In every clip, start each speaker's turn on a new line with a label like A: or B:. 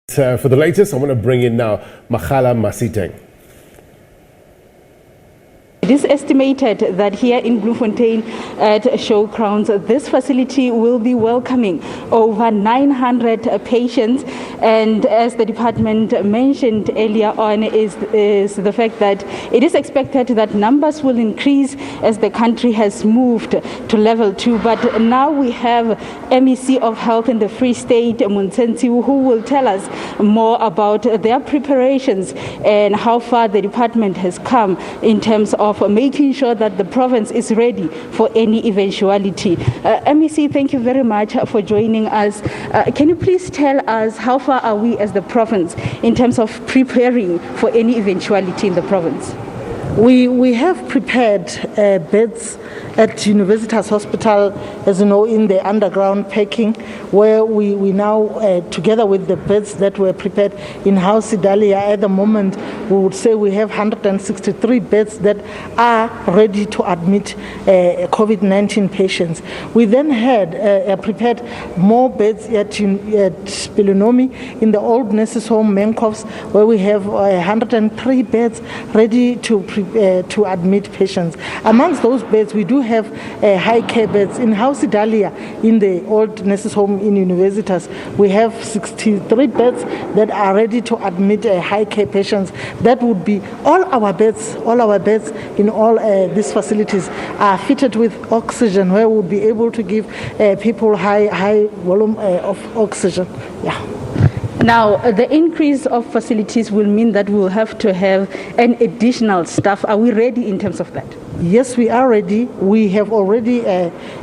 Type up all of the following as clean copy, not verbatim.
A: For the latest, I want to bring in now Makgala Masiteng.
B: It is estimated that here in Bloemfontein at Showgrounds, this facility will be welcoming over 900 patients. And as the department mentioned earlier on, is the fact that it is expected that numbers will increase as the country has moved to level 2. But now we have MEC of Health in the Free State, Montsensi, who will tell us more about their preparations and how far the department has come in terms of making sure that the province is ready for any eventuality. MEC, thank you very much for joining us. Can you please tell us how far are we as the province in terms of preparing for any eventuality in the province?
C: We have prepared beds at Universitas Hospital, as you know, in the underground packing, where we now, together with the beds that were prepared in House Idalia, at the moment, we would say we have 163 beds that are ready to admit COVID-19 patients. We then had prepared more beds at Pilonomi in the old nurses' home, Menkovs, where we have 103 beds ready to admit patients. Amongst those beds, we do have high care beds. In House Idalia, in the old nurses' home in Universitas, we have 63 beds that are ready to admit high care patients. That would be all our beds in all these facilities are fitted with oxygen, where we'll be able to give people high volume of oxygen. Yeah.
B: Now, the increase of facilities will mean that we'll have to have an additional staff. Are we ready in terms of that?
C: Yes, we are ready. We have already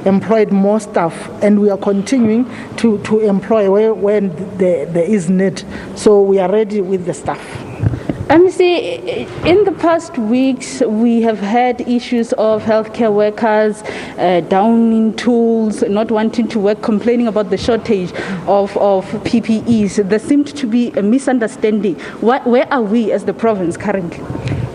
C: employed more staff, and we are continuing to employ when there is need. So we are ready with the staff.
B: In the past weeks, we have had issues of healthcare workers downing tools, not wanting to work, complaining about the shortage of PPEs. There seemed to be a misunderstanding. Where are we as the province currently?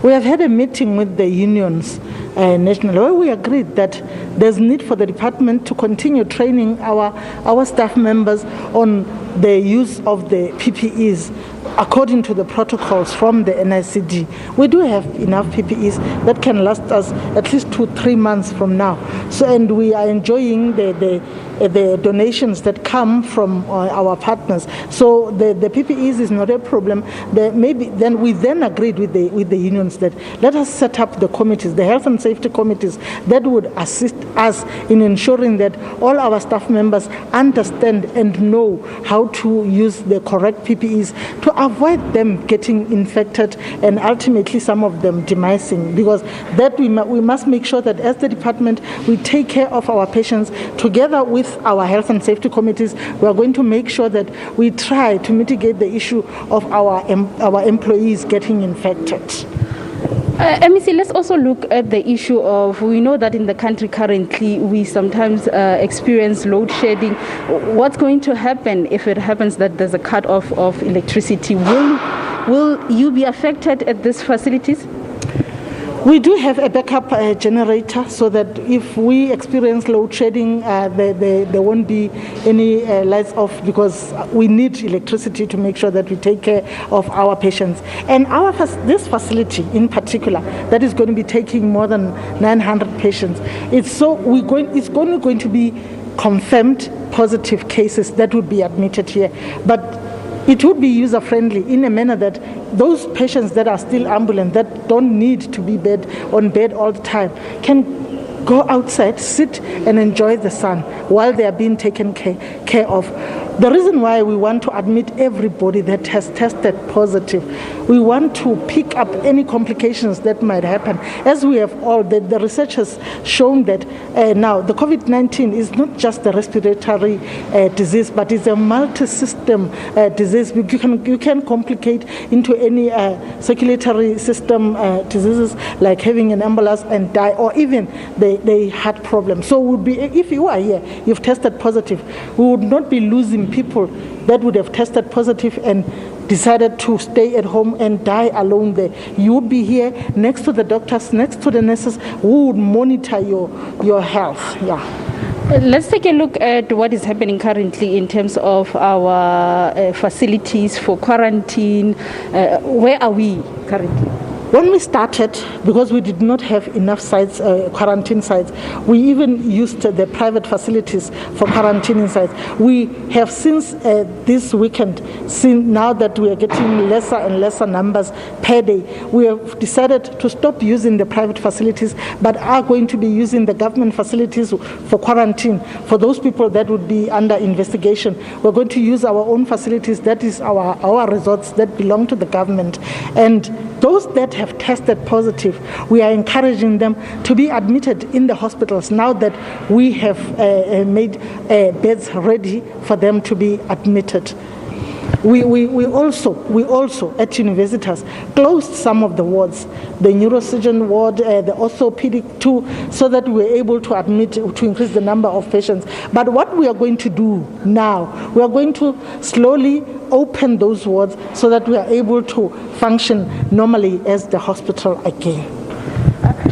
C: We have had a meeting with the unions nationally, where we agreed that there's need for the department to continue training our staff members on the use of the PPEs according to the protocols from the NICD. We do have enough PPEs that can last us at least 2-3 months from now. So, and we are enjoying the donations that come from our partners. So the PPEs is not a problem. We then agreed with the unions that let us set up the committees, the health and safety committees, that would assist us in ensuring that all our staff members understand and know how to use the correct PPEs to avoid them getting infected and ultimately some of them demising. Because that we must make sure that as the department we take care of our patients together with our health and safety committees. We are going to make sure that we try to mitigate the issue of our employees getting infected.
B: MEC, let's also look at the issue of, we know that in the country currently we sometimes experience load shedding. What's going to happen if it happens that there's a cut off of electricity? Will you be affected at these facilities?
C: We do have a backup generator so that if we experience load shedding, there won't be any lights off, because we need electricity to make sure that we take care of our patients. And this facility in particular, that is going to be taking more than 900 patients, it's going to be confirmed positive cases that would be admitted here. But it would be user-friendly in a manner that those patients that are still ambulant, that don't need to be on bed all the time, can go outside, sit and enjoy the sun while they are being taken care of. The reason why we want to admit everybody that has tested positive, we want to pick up any complications that might happen. As we have the research has shown that now the COVID-19 is not just a respiratory disease, but it's a multi-system disease. You can complicate into any circulatory system diseases like having an embolus and die, or even the heart problem. So if you are here, you've tested positive, we would not be losing people that would have tested positive and decided to stay at home and die alone there. You would be here next to the doctors, next to the nurses who would monitor your health. Yeah.
B: Let's take a look at what is happening currently in terms of our facilities for quarantine. Where are we currently?
C: When we started, because we did not have enough sites, quarantine sites, we even used the private facilities for quarantining sites. We have since this weekend, seen now that we are getting lesser and lesser numbers per day, we have decided to stop using the private facilities, but are going to be using the government facilities for quarantine. For those people that would be under investigation, we're going to use our own facilities, that is our resorts that belong to the government. And those that have tested positive, we are encouraging them to be admitted in the hospitals now that we have made beds ready for them to be admitted. We also at universities closed some of the wards, the neurosurgeon ward, the orthopedic too, so that we're able to admit, to increase the number of patients. But what we are going to do now, we are going to slowly open those wards so that we are able to function normally as the hospital again.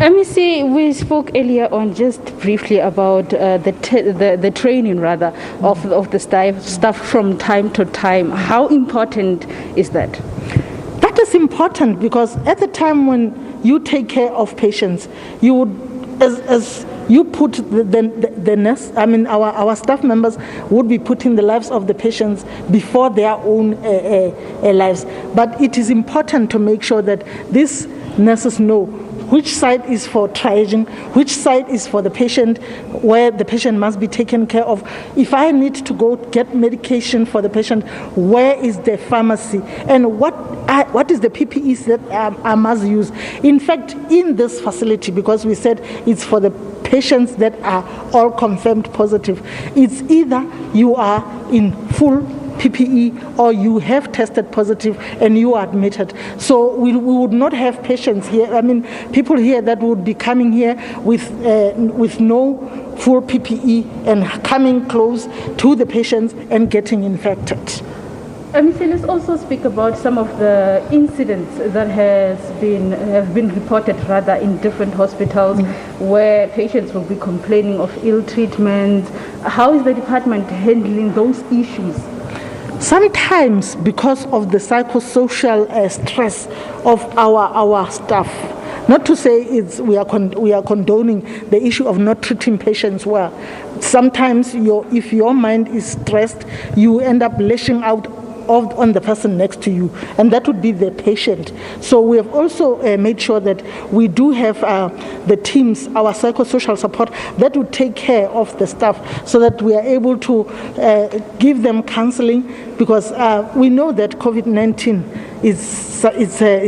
B: MEC, we spoke earlier on just briefly about the training rather of the staff from time to time. How important is that?
C: That is important because at the time when you take care of patients, you would, as you put the nurse, I mean our staff members would be putting the lives of the patients before their own lives. But it is important to make sure that these nurses know which side is for triaging, which side is for the patient, where the patient must be taken care of. If I need to go get medication for the patient, where is the pharmacy? And what is the PPEs that I must use? In fact, in this facility, because we said it's for the patients that are all confirmed positive, it's either you are in full PPE or you have tested positive and you are admitted. So we would not have patients here, I mean people here that would be coming here with no full PPE and coming close to the patients and getting infected.
B: Let's also speak about some of the incidents that have been reported rather in different hospitals where patients will be complaining of ill treatment. How is the department handling those issues?
C: Sometimes because of the psychosocial stress of our staff, not to say we are condoning the issue of not treating patients well. Sometimes if your mind is stressed, you end up lashing out on the person next to you, and that would be the patient. So we have also made sure that we do have the teams, our psychosocial support, that would take care of the staff so that we are able to give them counseling, because we know that COVID-19 is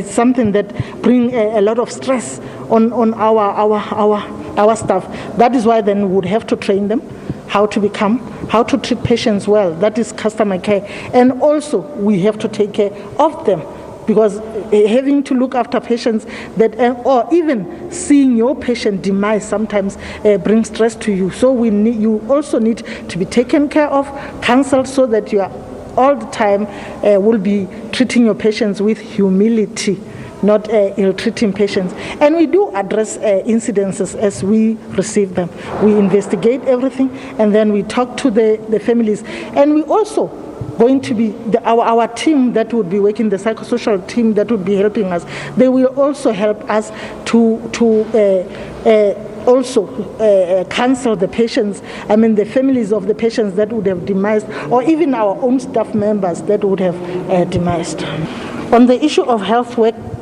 C: something that brings a lot of stress on our staff. That is why then we would have to train them how to treat patients well. That is customer care. And also we have to take care of them, because having to look after patients that, or even seeing your patient demise sometimes brings stress to you. So you also need to be taken care of, counseled, so that you are all the time will be treating your patients with humility, not ill-treating patients. And we do address incidences as we receive them. We investigate everything, and then we talk to the families. And we also going to be, our team that would be working, the psychosocial team that would be helping us, they will also help us to counsel the patients, I mean the families of the patients that would have demised, or even our own staff members that would have demised. On the issue of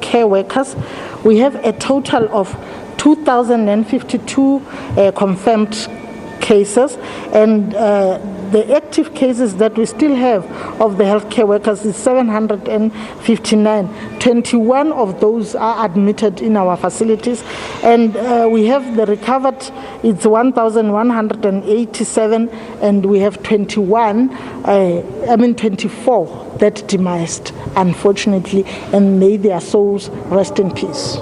C: care workers, we have a total of 2,052 confirmed cases, and the active cases that we still have of the healthcare workers is 759. 21 of those are admitted in our facilities, and we have the recovered, it's 1,187, and we have 24 that demised, unfortunately, and may their souls rest in peace.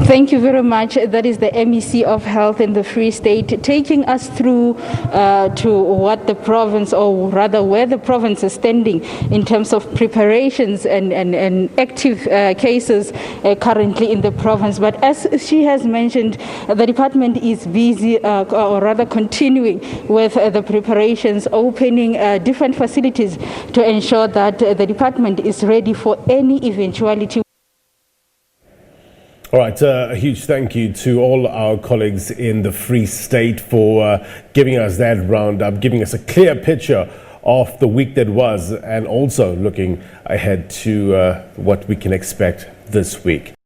B: Thank you very much. That is the MEC of Health in the Free State, taking us through to what the province, or rather where the province is standing in terms of preparations and active cases currently in the province. But as she has mentioned, the department is busy, or rather continuing with the preparations, opening different facilities to ensure that the department is ready for any eventuality.
A: All right, a huge thank you to all our colleagues in the Free State for giving us that roundup, giving us a clear picture of the week that was, and also looking ahead to what we can expect this week.